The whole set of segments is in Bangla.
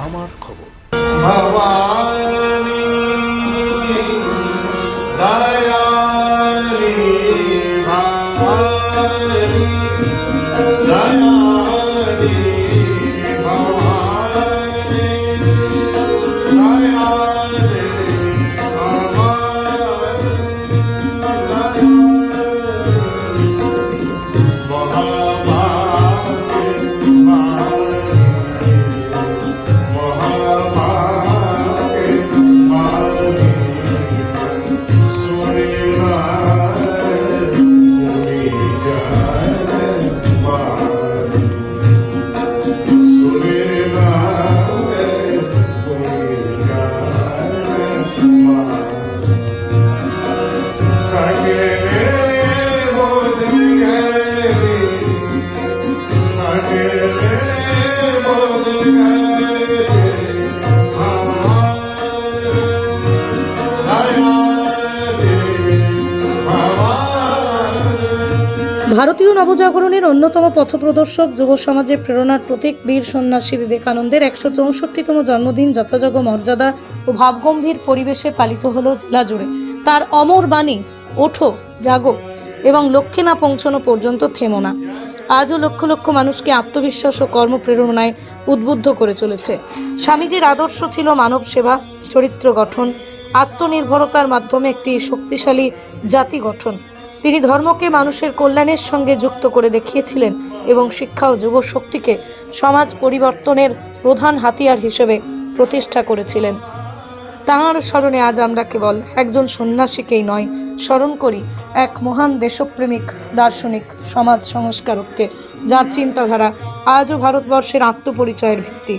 আমার খবর। ভবানী দয়ালি ভবানী দয়ালি ভবানী দয়ালি ভারতীয় নবজাগরণের অন্যতম পথপ্রদর্শক, যুব সমাজের প্রেরণার প্রতীক বীর সন্ন্যাসী বিবেকানন্দের ১৬৪তম জন্মদিন যথাযোগ্য মর্যাদা ও ভাবগম্ভীর পরিবেশে পালিত হলো জেলা জুড়ে। তার অমর বাণী ওঠো জাগো এবং লক্ষ্যে না পৌঁছানো পর্যন্ত থেমো না আজও লক্ষ লক্ষ মানুষকে আত্মবিশ্বাস ও কর্মপ্রেরণায় উদ্বুদ্ধ করে চলেছে। স্বামীজির আদর্শ ছিল মানব সেবা, চরিত্র গঠন, আত্মনির্ভরতার মাধ্যমে একটি শক্তিশালী জাতি গঠন। তিনি ধর্মকে মানুষের কল্যাণের সঙ্গে যুক্ত করে দেখিয়েছিলেন এবং শিক্ষা ও যুব শক্তিকে সমাজ পরিবর্তনের প্রধান হাতিয়ার হিসেবে প্রতিষ্ঠা করেছিলেন। তাঁর স্মরণে আজ আমরা কেবল একজন সন্ন্যাসীকেই নয়, স্মরণ করি এক মহান দেশপ্রেমিক দার্শনিক সমাজ সংস্কারককে, যার চিন্তাধারা আজও ভারতবর্ষের আত্মপরিচয়ের ভিত্তি।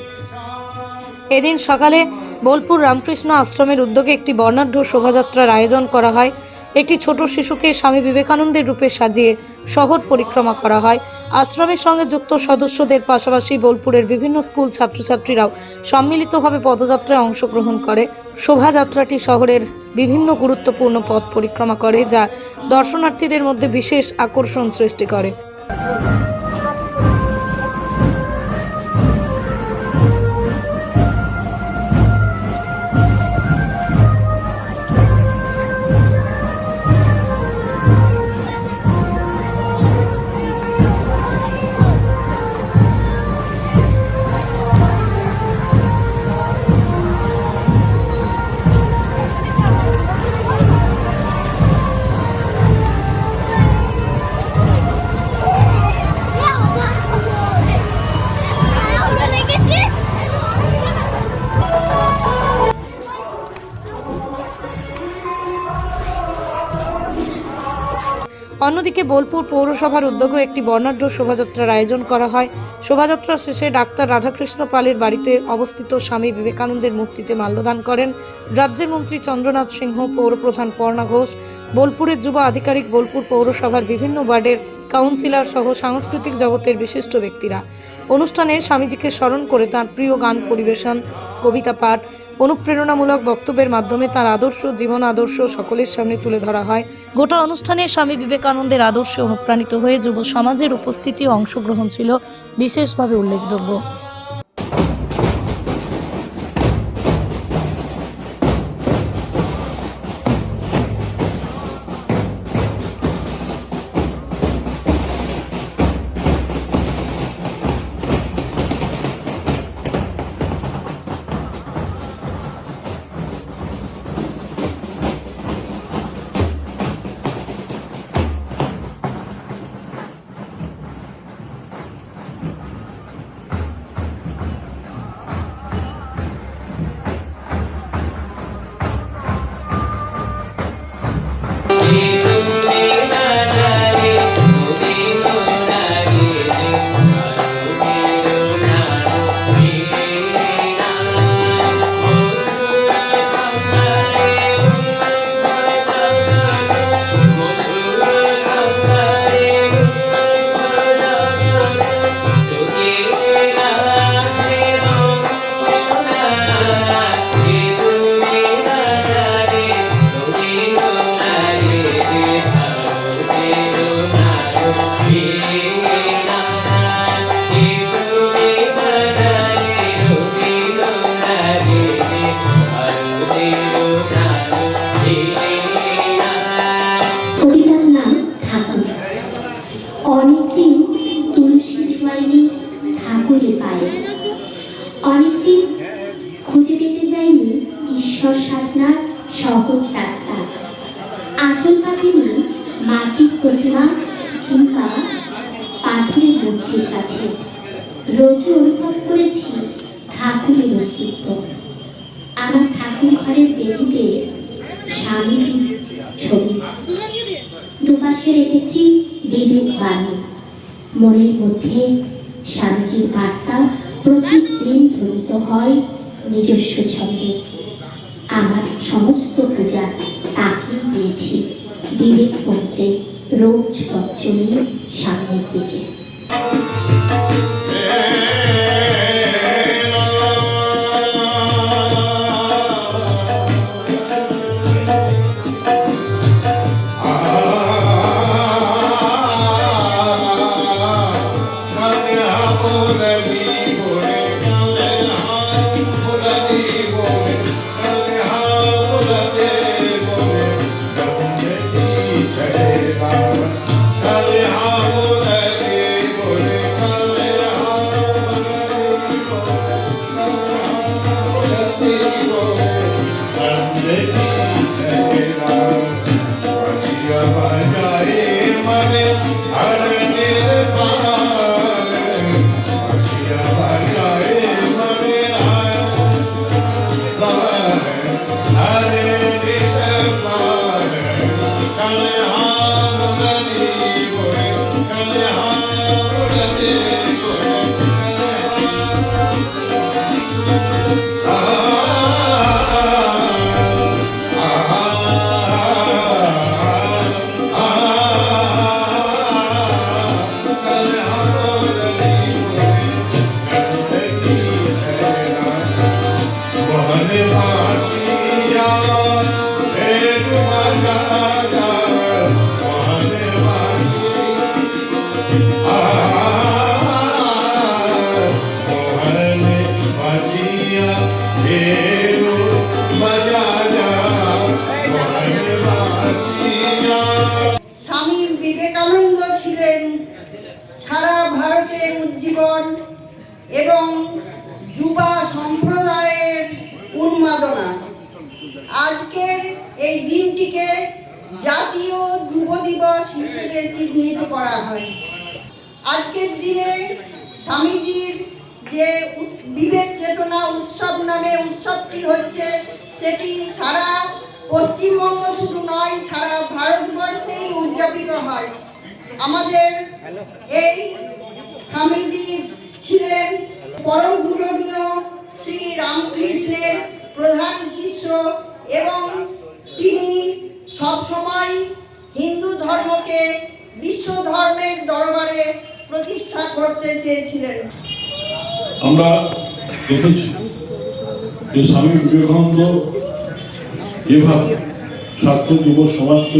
এদিন সকালে বোলপুর রামকৃষ্ণ আশ্রমের উদ্যোগে একটি বর্ণাঢ্য শোভাযাত্রার আয়োজন করা হয়। একটি ছোট শিশুকে স্বামী বিবেকানন্দের রূপে সাজিয়ে শহর পরিক্রমা করা হয়। আশ্রমের সঙ্গে যুক্ত সদস্যদের পাশাপাশি বোলপুরের বিভিন্ন স্কুল ছাত্রছাত্রীরাও সম্মিলিতভাবে পদযাত্রায় অংশগ্রহণ করে। শোভাযাত্রাটি শহরের বিভিন্ন গুরুত্বপূর্ণ পথ পরিক্রমা করে, যা দর্শনার্থীদের মধ্যে বিশেষ আকর্ষণ সৃষ্টি করে। অন্যদিকে বোলপুর পৌরসভার উদ্যোগে একটি বর্ণাঢ্য শোভাযাত্রার আয়োজন করা হয়। শোভাযাত্রা শেষে ডাক্তার রাধাকৃষ্ণ পালের বাড়িতে অবস্থিত স্বামী বিবেকানন্দের মূর্তিতে মাল্যদান করেন রাজ্যের মন্ত্রী চন্দ্রনাথ সিংহ, পৌরপ্রধান পর্ণা ঘোষ, বোলপুরের যুব আধিকারিক, বোলপুর পৌরসভার বিভিন্ন ওয়ার্ডের কাউন্সিলর সহ সাংস্কৃতিক জগতের বিশিষ্ট ব্যক্তিরা। অনুষ্ঠানে স্বামীজিকে স্মরণ করে তাঁর প্রিয় গান পরিবেশন, কবিতা পাঠ, অনুপ্রেরণামূলক বক্তব্যের মাধ্যমে তার আদর্শ, জীবন আদর্শ সকলের সামনে তুলে ধরা হয়। গোটা অনুষ্ঠানে স্বামী বিবেকানন্দের আদর্শে অনুপ্রাণিত হয়ে যুব সমাজের উপস্থিতি ও অংশগ্রহণ ছিল বিশেষভাবে উল্লেখযোগ্য। রোজ অনুভব করেছি ঠাকুরের অস্তিত্ব। আমার ঠাকুর ঘরের বেদিতে স্বামীজির ছবি, দুপাশে রেখেছি বিবেক বাণী। মনের মধ্যে স্বামীজির বার্তা প্রতিদিন ধ্বনিত হয় নিজস্ব ছন্দে। আমার সমস্ত পূজা তাকেই দিয়েছি বিবেক মন্ত্রে রোজ পথ চলিয়ে সামনের দিকে। স্বামী বিবেকানন্দ ছিলেন সারা ভারতে উজ্জীবন এবং যুবা সম্প্রদায়ের উন্মাদনা। আজকের এই দিনটিকে জাতীয় যুব দিবস হিসেবে চিহ্নিত করা হয়। আজকের দিনে স্বামীজির যে বিবেক চেতনা উৎসব নামে উৎসবটি হচ্ছে, সেটি সারা পশ্চিমবঙ্গ শুধু নয়, সারা ভারতবর্ষেই উদযাপিত হয়। আমাদের এই স্বামীজি ছিলেন পরম পূজনীয় শ্রী রামকৃষ্ণের প্রধান শিষ্য এবং তিনি সবসময় হিন্দু ধর্মকে বিশ্ব ধর্মের দরবারে প্রতিষ্ঠা করতে চেয়েছিলেন। আমরা দেখেছি যে স্বামী বিবেকানন্দ যেভাবে ছাত্র যুব সমাজকে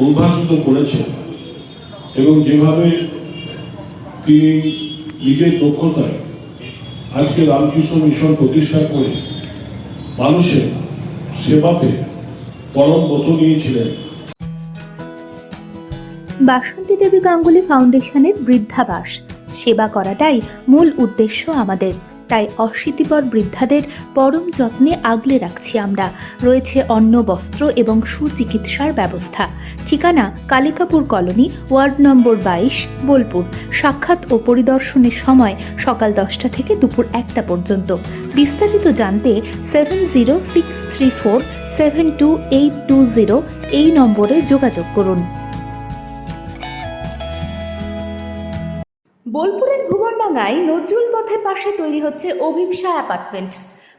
উদ্ভাসিত করেছেন এবং যেভাবে তিনি নিজের দক্ষতায় আজকে রামকৃষ্ণ মিশন প্রতিষ্ঠা করে মানুষের সেবাতে পরম ব্রত নিয়েছিলেন। বাসন্তী দেবী গাঙ্গুলি ফাউন্ডেশনের বৃদ্ধাবাস সেবা করাটাই মূল উদ্দেশ্য আমাদের। তাই অশীতিপর বৃদ্ধাদের পরম যত্নে আগলে রাখছি আমরা। রয়েছে অন্ন, বস্ত্র এবং সুচিকিৎসার ব্যবস্থা। ঠিকানা Kalikapur colony, ward number 22, Bolpur. সাক্ষাৎ ও পরিদর্শনের সময় সকাল 10টা থেকে দুপুর 1টা পর্যন্ত। বিস্তারিত জানতে 7063472820 এই নম্বরে যোগাযোগ করুন। বোলপুরের ভুবনডাঙ্গায় নজরুল পথের পাশে তৈরি হচ্ছে অভিপ্সা অ্যাপার্টমেন্ট।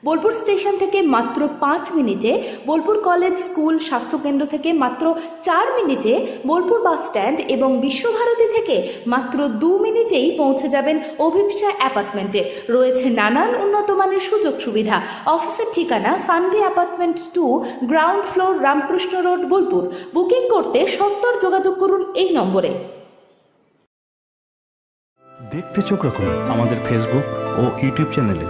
বোলপুর স্টেশন থেকে মাত্র 5 মিনিটে, বোলপুর কলেজ, স্কুল, স্বাস্থ্যকেন্দ্র থেকে মাত্র 4 মিনিটে, বোলপুর বাস স্ট্যান্ড এবং বিশ্বভারতী থেকে মাত্র 2 মিনিটেই পৌঁছে যাবেন অভিপ্সা অ্যাপার্টমেন্টে। রয়েছে নানান উন্নত মানের সুযোগ সুবিধা। অফিসের ঠিকানা Sanvi apartment 2, ground floor, Ramakrishna road, Bolpur. Booking করতে সত্বর যোগাযোগ করুন এই নম্বরে। দেখতে চোখ রাখুন আমাদের ফেসবুক ও ইউটিউব চ্যানেলে।